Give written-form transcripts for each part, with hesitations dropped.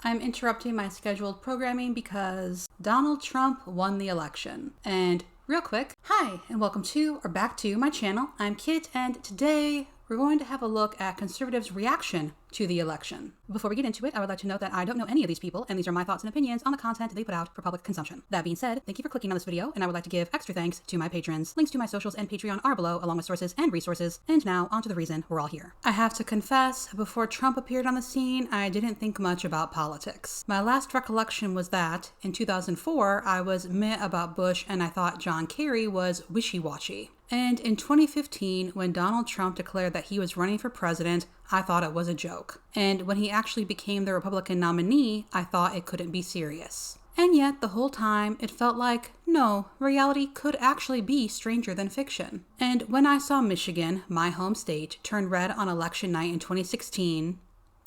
I'm interrupting my scheduled programming because Donald Trump won the election. And real quick, hi and welcome to or back to my channel. I'm Kit, and today we're going to have a look at conservatives' reaction to the election. Before we get into it, I would like to note that I don't know any of these people, and these are my thoughts and opinions on the content they put out for public consumption. That being said, thank you for clicking on this video, and I would like to give extra thanks to my patrons. Links to my socials and Patreon are below, along with sources and resources. And now, on to the reason we're all here. I have to confess, before Trump appeared on the scene, I didn't think much about politics. My last recollection was that, in 2004, I was meh about Bush, and I thought John Kerry was wishy-washy. And in 2015, when Donald Trump declared that he was running for president, I thought it was a joke. And when he actually became the Republican nominee, I thought it couldn't be serious. And yet, the whole time, it felt like, no, reality could actually be stranger than fiction. And when I saw Michigan, my home state, turn red on election night in 2016,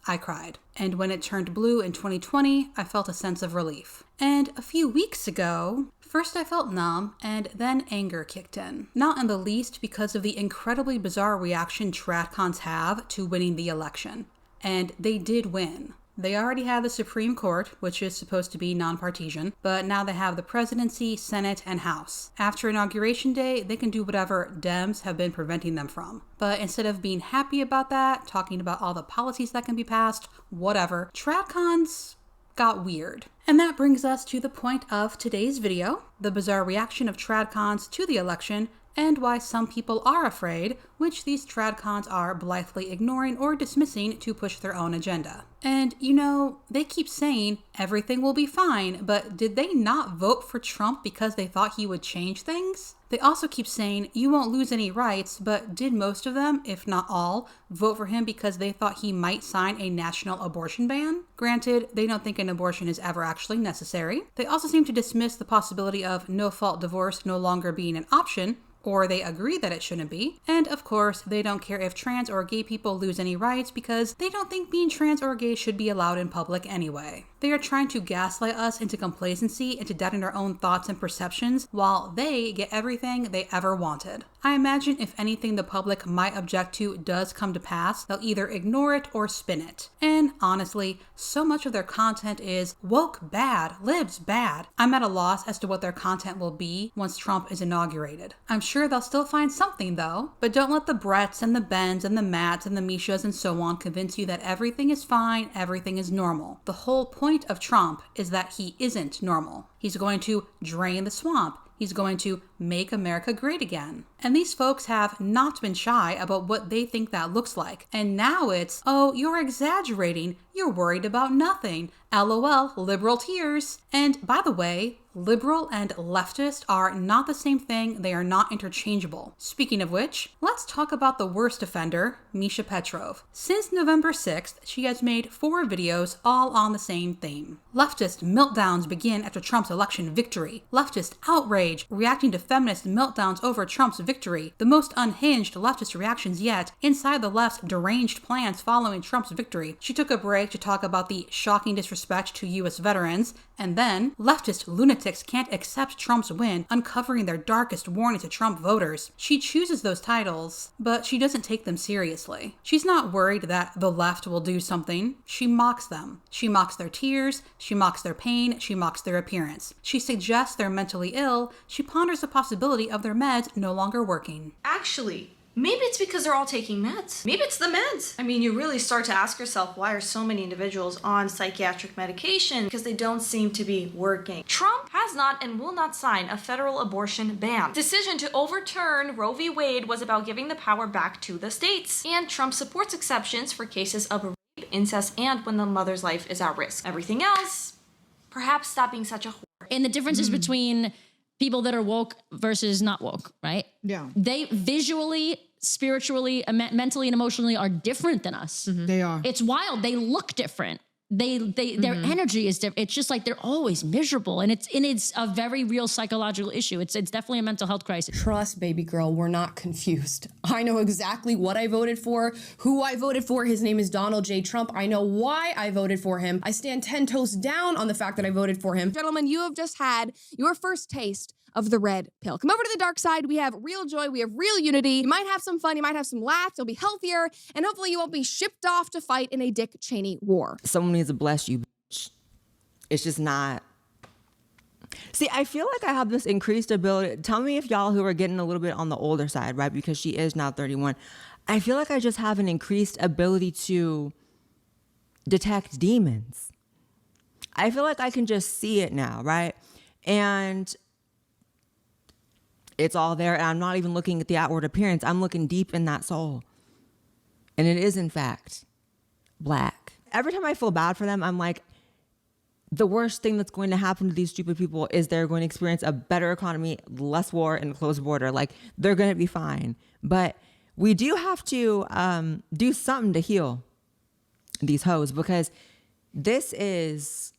I cried. And when it turned blue in 2020, I felt a sense of relief. And a few weeks ago, first I felt numb, and then anger kicked in. Not in the least because of the incredibly bizarre reaction tradcons have to winning the election. And they did win. They already have the Supreme Court, which is supposed to be non-partisan, but now they have the presidency, Senate, and House. After Inauguration Day, they can do whatever Dems have been preventing them from. But instead of being happy about that, talking about all the policies that can be passed, whatever, tradcons got weird. And that brings us to the point of today's video, the bizarre reaction of tradcons to the election, and why some people are afraid, which these tradcons are blithely ignoring or dismissing to push their own agenda. And you know, they keep saying everything will be fine, but did they not vote for Trump because they thought he would change things? They also keep saying you won't lose any rights, but did most of them, if not all, vote for him because they thought he might sign a national abortion ban? Granted, they don't think an abortion is ever actually necessary. They also seem to dismiss the possibility of no-fault divorce no longer being an option, or they agree that it shouldn't be. And of course, they don't care if trans or gay people lose any rights because they don't think being trans or gay should be allowed in public anyway. They are trying to gaslight us into complacency, into doubting our own thoughts and perceptions, while they get everything they ever wanted. I imagine if anything the public might object to does come to pass, they'll either ignore it or spin it. And honestly, so much of their content is woke bad, libs bad. I'm at a loss as to what their content will be once Trump is inaugurated. I'm sure they'll still find something though, but don't let the Bretts and the Bens and the Matts and the Mishas and so on convince you that everything is fine, everything is normal. The whole point of Trump is that he isn't normal. He's going to drain the swamp. He's going to make America great again. And these folks have not been shy about what they think that looks like. And now it's, oh, you're exaggerating. You're worried about nothing. LOL, liberal tears. And by the way, liberal and leftist are not the same thing. They are not interchangeable. Speaking of which, let's talk about the worst offender, Misha Petrov. Since November 6th, she has made 4 videos all on the same theme. Leftist meltdowns begin after Trump's election victory. Leftist outrage reacting to feminist meltdowns over Trump's victory. The most unhinged leftist reactions yet. Inside the left's deranged plans following Trump's victory. She took a break to talk about the shocking disrespect to U.S. veterans. And then, leftist lunatics can't accept Trump's win, uncovering their darkest warning to Trump voters. She chooses those titles, but she doesn't take them seriously. She's not worried that the left will do something. She mocks them. She mocks their tears. She mocks their pain. She mocks their appearance. She suggests they're mentally ill. She ponders the possibility of their meds no longer working. Actually, maybe it's because they're all taking meds. Maybe it's the meds. I mean, you really start to ask yourself, why are so many individuals on psychiatric medication? Because they don't seem to be working. Trump has not and will not sign a federal abortion ban. Decision to overturn Roe v. Wade was about giving the power back to the states. And Trump supports exceptions for cases of rape, incest, and when the mother's life is at risk. Everything else, perhaps stop being such a whore. And the differences between people that are woke versus not woke, right? Yeah. They visually, spiritually, mentally, and emotionally are different than us. They are. It's wild. They look different. Their energy is different. It's just like they're always miserable, and it's a very real psychological issue. It's definitely a mental health crisis. Trust, baby girl, we're not confused. I know exactly what I voted for, who I voted for. His name is Donald J. Trump. I know why I voted for him. I stand 10 toes down on the fact that I voted for him. Gentlemen, you have just had your first taste of the red pill. Come over to the dark side. We have real joy. We have real unity. You might have some fun. You might have some laughs. You'll be healthier. And hopefully you won't be shipped off to fight in a Dick Cheney war. Someone needs to bless you, bitch. It's just not. See, I feel like I have this increased ability. Tell me if y'all who are getting a little bit on the older side, right? Because she is now 31. I feel like I just have an increased ability to detect demons. I feel like I can just see it now, right? And it's all there. And I'm not even looking at the outward appearance. I'm looking deep in that soul. And it is, in fact, black. Every time I feel bad for them, I'm like, the worst thing that's going to happen to these stupid people is they're going to experience a better economy, less war, and a closed border. Like, they're going to be fine. But we do have to do something to heal these hoes, because this is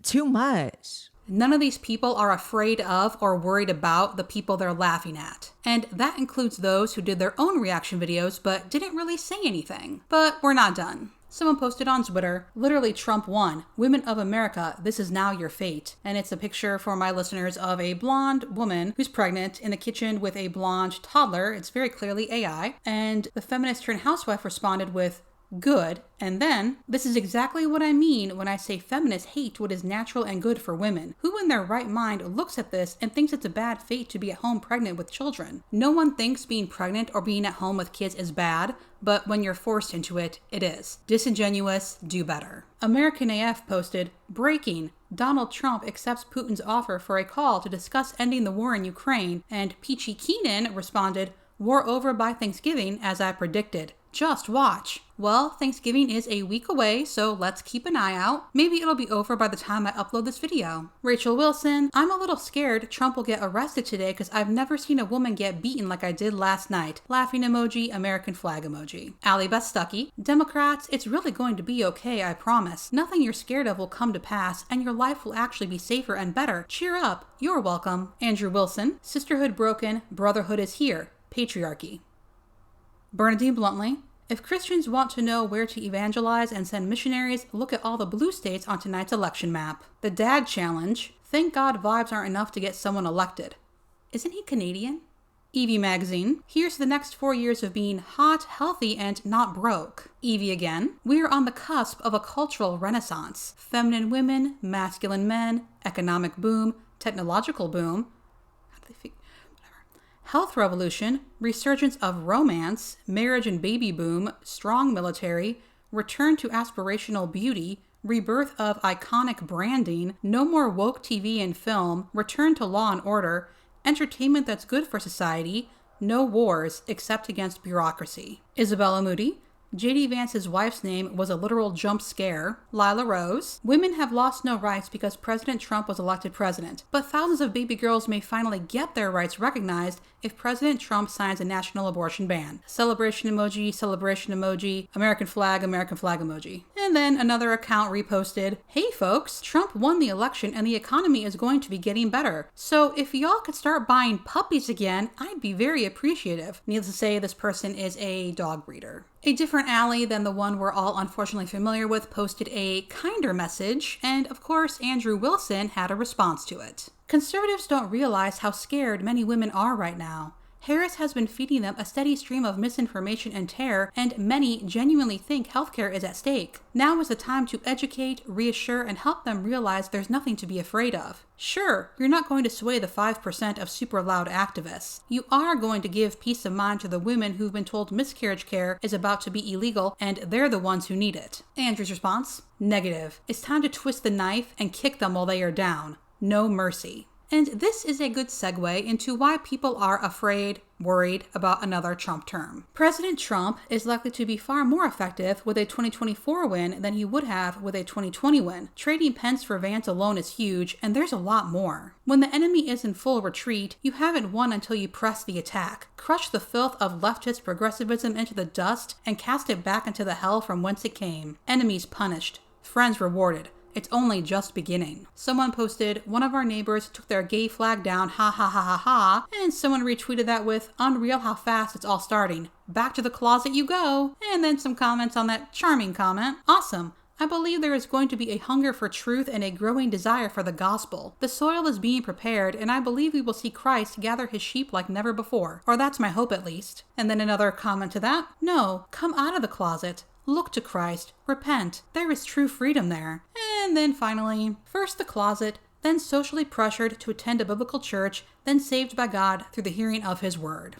too much. None of these people are afraid of or worried about the people they're laughing at. And that includes those who did their own reaction videos but didn't really say anything. But we're not done. Someone posted on Twitter, literally Trump won. Women of America, this is now your fate. And it's a picture for my listeners of a blonde woman who's pregnant in the kitchen with a blonde toddler. It's very clearly AI. And the feminist turned housewife responded with, good. And then, this is exactly what I mean when I say feminists hate what is natural and good for women. Who in their right mind looks at this and thinks it's a bad fate to be at home pregnant with children? No one thinks being pregnant or being at home with kids is bad, but when you're forced into it, it is. Disingenuous, do better. American AF posted, breaking, Donald Trump accepts Putin's offer for a call to discuss ending the war in Ukraine, and Peachy Keenan responded, war over by Thanksgiving as I predicted. Just watch. Well, Thanksgiving is a week away, so let's keep an eye out. Maybe it'll be over by the time I upload this video. Rachel Wilson, I'm a little scared Trump will get arrested today because I've never seen a woman get beaten like I did last night. Laughing emoji, American flag emoji. Allie Beth Stuckey, Democrats, it's really going to be okay, I promise. Nothing you're scared of will come to pass, and your life will actually be safer and better. Cheer up. You're welcome. Andrew Wilson, sisterhood broken, brotherhood is here. Patriarchy. Bernadine Bluntly, if Christians want to know where to evangelize and send missionaries, look at all the blue states on tonight's election map. The Dad Challenge, thank God vibes aren't enough to get someone elected. Isn't he Canadian? Evie Magazine, here's the next 4 years of being hot, healthy, and not broke. Evie again, we are on the cusp of a cultural renaissance. Feminine women, masculine men, economic boom, technological boom. Health revolution, resurgence of romance, marriage and baby boom, strong military, return to aspirational beauty, rebirth of iconic branding, no more woke TV and film, return to law and order, entertainment that's good for society, no wars except against bureaucracy. Isabella Moody, J.D. Vance's wife's name was a literal jump scare. Lila Rose, women have lost no rights because President Trump was elected president, but thousands of baby girls may finally get their rights recognized if President Trump signs a national abortion ban. Celebration emoji, American flag emoji. And then another account reposted, hey folks, Trump won the election and the economy is going to be getting better. So if y'all could start buying puppies again, I'd be very appreciative. Needless to say, this person is a dog breeder. A different Ally than the one we're all unfortunately familiar with posted a kinder message, and of course Andrew Wilson had a response to it. Conservatives don't realize how scared many women are right now. Harris has been feeding them a steady stream of misinformation and terror, and many genuinely think healthcare is at stake. Now is the time to educate, reassure, and help them realize there's nothing to be afraid of. Sure, you're not going to sway the 5% of super loud activists. You are going to give peace of mind to the women who've been told miscarriage care is about to be illegal, and they're the ones who need it. Andrew's response? Negative. It's time to twist the knife and kick them while they are down. No mercy. And this is a good segue into why people are afraid, worried about another Trump term. President Trump is likely to be far more effective with a 2024 win than he would have with a 2020 win. Trading Pence for Vance alone is huge, and there's a lot more. When the enemy is in full retreat, you haven't won until you press the attack. Crush the filth of leftist progressivism into the dust and cast it back into the hell from whence it came. Enemies punished, friends rewarded. It's only just beginning. Someone posted, one of our neighbors took their gay flag down, ha ha ha ha ha, and someone retweeted that with, unreal how fast it's all starting. Back to the closet you go. And then some comments on that charming comment. Awesome. I believe there is going to be a hunger for truth and a growing desire for the gospel. The soil is being prepared, and I believe we will see Christ gather his sheep like never before. Or that's my hope at least. And then another comment to that. No, come out of the closet. Look to Christ, repent, there is true freedom there. And then finally, first the closet, then socially pressured to attend a biblical church, then saved by God through the hearing of his word.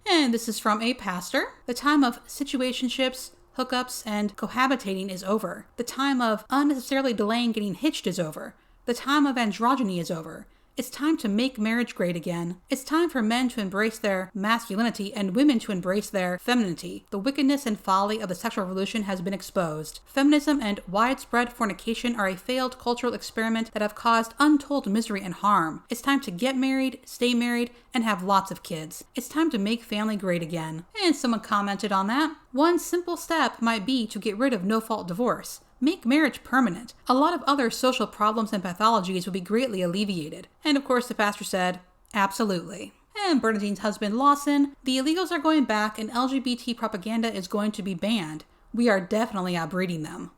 And this is from a pastor. The time of situationships, hookups, and cohabitating is over. The time of unnecessarily delaying getting hitched is over. The time of androgyny is over. It's time to make marriage great again. It's time for men to embrace their masculinity and women to embrace their femininity. The wickedness and folly of the sexual revolution has been exposed. Feminism and widespread fornication are a failed cultural experiment that have caused untold misery and harm. It's time to get married, stay married, and have lots of kids. It's time to make family great again. And someone commented on that. One simple step might be to get rid of no-fault divorce. Make marriage permanent. A lot of other social problems and pathologies will be greatly alleviated. And of course the pastor said, absolutely. And Bernadine's husband Lawson, the illegals are going back and LGBT propaganda is going to be banned. We are definitely outbreeding them.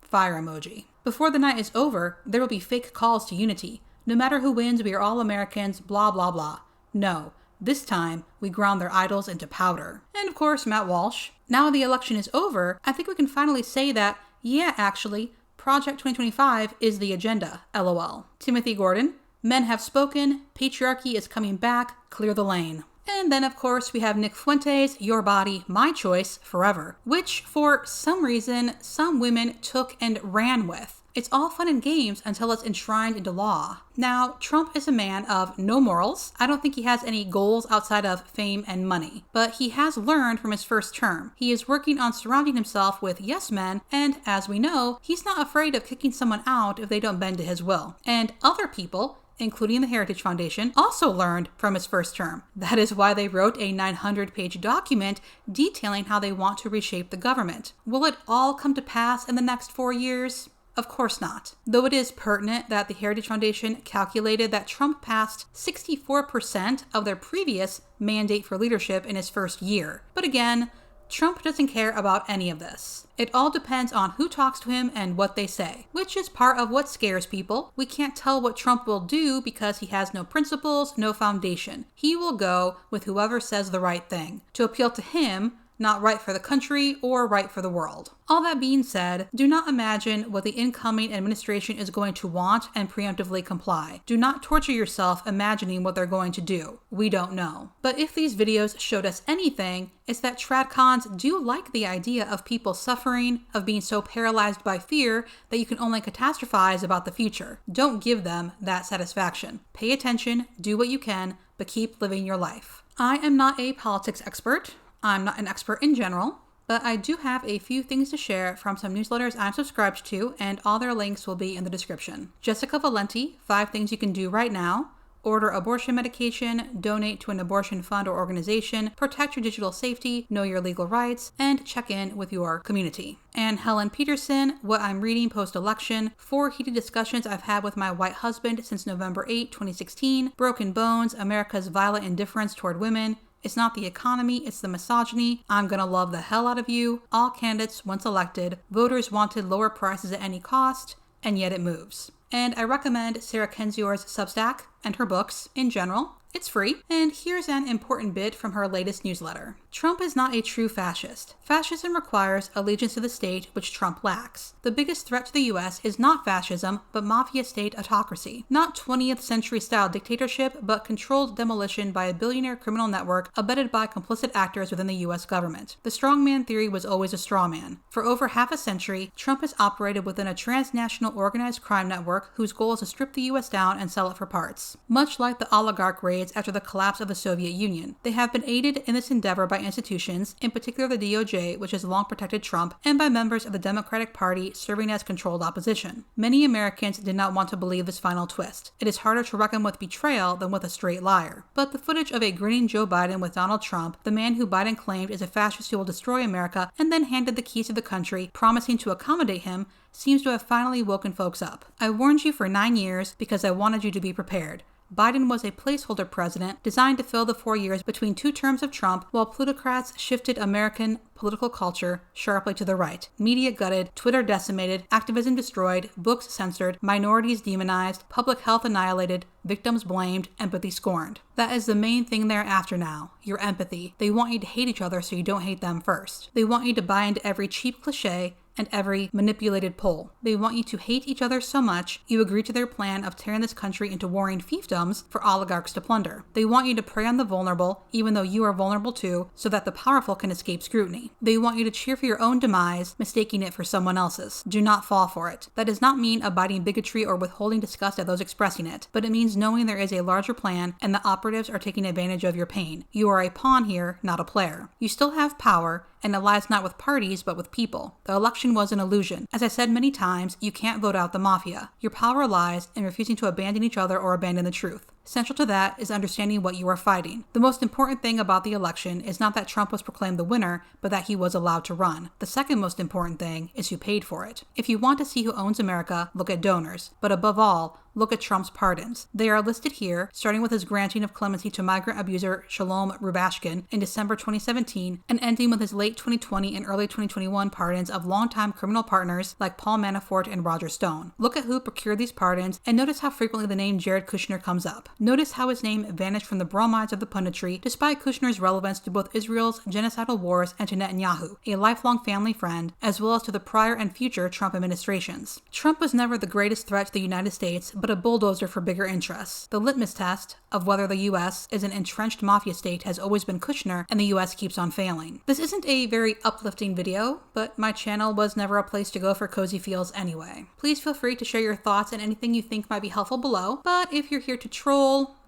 Fire emoji. Before the night is over, there will be fake calls to unity. No matter who wins, we are all Americans, blah blah blah. No, this time we ground their idols into powder. And of course Matt Walsh. Now the election is over, I think we can finally say that yeah, actually, Project 2025 is the agenda, lol. Timothy Gordon, men have spoken, patriarchy is coming back, clear the lane. And then of course we have Nick Fuentes, Your Body, My Choice, Forever, which for some reason some women took and ran with. It's all fun and games until it's enshrined into law. Now, Trump is a man of no morals. I don't think he has any goals outside of fame and money. But he has learned from his first term. He is working on surrounding himself with yes men, and as we know, he's not afraid of kicking someone out if they don't bend to his will. And other people, including the Heritage Foundation, also learned from his first term. That is why they wrote a 900-page document detailing how they want to reshape the government. Will it all come to pass in the next 4 years? Of course not. Though it is pertinent that the Heritage Foundation calculated that Trump passed 64% of their previous mandate for leadership in his first year. But again, Trump doesn't care about any of this. It all depends on who talks to him and what they say, which is part of what scares people. We can't tell what Trump will do because he has no principles, no foundation. He will go with whoever says the right thing. To appeal to him, not right for the country or right for the world. All that being said, do not imagine what the incoming administration is going to want and preemptively comply. Do not torture yourself imagining what they're going to do. We don't know. But if these videos showed us anything, it's that tradcons do like the idea of people suffering, of being so paralyzed by fear that you can only catastrophize about the future. Don't give them that satisfaction. Pay attention, do what you can, but keep living your life. I am not a politics expert. I'm not an expert in general, but I do have a few things to share from some newsletters I'm subscribed to, and all their links will be in the description. Jessica Valenti, 5 things you can do right now. Order abortion medication, donate to an abortion fund or organization, protect your digital safety, know your legal rights, and check in with your community. And Helen Peterson, what I'm reading post-election, 4 heated discussions I've had with my white husband since November 8, 2016, Broken Bones, America's Violent Indifference Toward Women, It's not the economy, it's the misogyny, I'm gonna love the hell out of you, all candidates once elected, voters wanted lower prices at any cost, and yet it moves. And I recommend Sarah Kendzior's Substack and her books in general. It's free. And here's an important bit from her latest newsletter. Trump is not a true fascist. Fascism requires allegiance to the state, which Trump lacks. The biggest threat to the US is not fascism, but mafia state autocracy. Not 20th century style dictatorship, but controlled demolition by a billionaire criminal network abetted by complicit actors within the US government. The strongman theory was always a straw man. For over half a century, Trump has operated within a transnational organized crime network whose goal is to strip the US down and sell it for parts. Much like the oligarch raids after the collapse of the Soviet Union. They have been aided in this endeavor by institutions, in particular the DOJ, which has long protected Trump, and by members of the Democratic Party serving as controlled opposition. Many Americans did not want to believe this final twist. It is harder to reckon with betrayal than with a straight liar. But the footage of a grinning Joe Biden with Donald Trump, the man who Biden claimed is a fascist who will destroy America, and then handed the keys to the country, promising to accommodate him, seems to have finally woken folks up. I warned you for 9 years because I wanted you to be prepared. Biden was a placeholder president designed to fill the 4 years between 2 terms of Trump, while plutocrats shifted American political culture sharply to the right. Media gutted, Twitter decimated, activism destroyed, books censored, minorities demonized, public health annihilated, victims blamed, empathy scorned. That is the main thing they're after now, your empathy. They want you to hate each other so you don't hate them first. They want you to buy into every cheap cliche and every manipulated poll. They want you to hate each other so much you agree to their plan of tearing this country into warring fiefdoms for oligarchs to plunder. They want you to prey on the vulnerable, even though you are vulnerable too, so that the powerful can escape scrutiny. They want you to cheer for your own demise, mistaking it for someone else's. Do not fall for it. That does not mean abiding bigotry or withholding disgust at those expressing it, but it means knowing there is a larger plan and the operatives are taking advantage of your pain. You are a pawn here, not a player. You still have power, and it lies not with parties, but with people. The election was an illusion. As I said many times, you can't vote out the mafia. Your power lies in refusing to abandon each other or abandon the truth. Central to that is understanding what you are fighting. The most important thing about the election is not that Trump was proclaimed the winner, but that he was allowed to run. The second most important thing is who paid for it. If you want to see who owns America, look at donors. But above all, look at Trump's pardons. They are listed here, starting with his granting of clemency to migrant abuser Shalom Rubashkin in December 2017, and ending with his late 2020 and early 2021 pardons of longtime criminal partners like Paul Manafort and Roger Stone. Look at who procured these pardons, and notice how frequently the name Jared Kushner comes up. Notice how his name vanished from the bromides of the punditry, despite Kushner's relevance to both Israel's genocidal wars and to Netanyahu, a lifelong family friend, as well as to the prior and future Trump administrations. Trump was never the greatest threat to the United States, but a bulldozer for bigger interests. The litmus test of whether the U.S. is an entrenched mafia state has always been Kushner, and the U.S. keeps on failing. This isn't a very uplifting video, but my channel was never a place to go for cozy feels anyway. Please feel free to share your thoughts and anything you think might be helpful below, but if you're here to troll,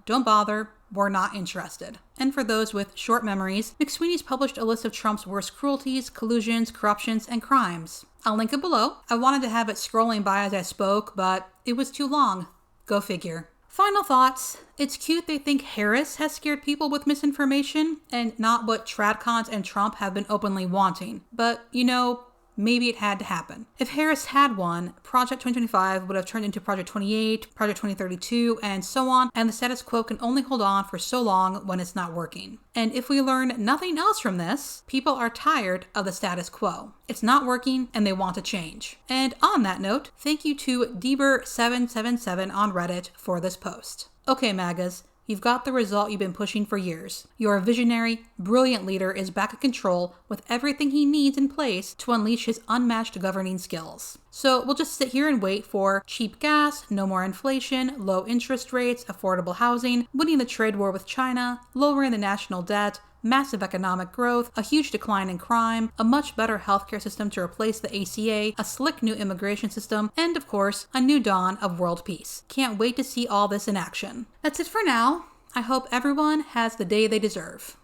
don't bother. We're not interested. And for those with short memories, McSweeney's published a list of Trump's worst cruelties, collusions, corruptions, and crimes. I'll link it below. I wanted to have it scrolling by as I spoke, but it was too long. Go figure. Final thoughts. It's cute they think Harris has scared people with misinformation and not what tradcons and Trump have been openly wanting. But, you know, maybe it had to happen. If Harris had won, Project 2025 would have turned into Project 28, Project 2032, and so on, and the status quo can only hold on for so long when it's not working. And if we learn nothing else from this, people are tired of the status quo. It's not working, and they want to change. And on that note, thank you to Deber777 on Reddit for this post. Okay, MAGAs. You've got the result you've been pushing for years. Your visionary, brilliant leader is back in control with everything he needs in place to unleash his unmatched governing skills. So we'll just sit here and wait for cheap gas, no more inflation, low interest rates, affordable housing, winning the trade war with China, lowering the national debt, massive economic growth, a huge decline in crime, a much better healthcare system to replace the ACA, a slick new immigration system, and of course, a new dawn of world peace. Can't wait to see all this in action. That's it for now. I hope everyone has the day they deserve.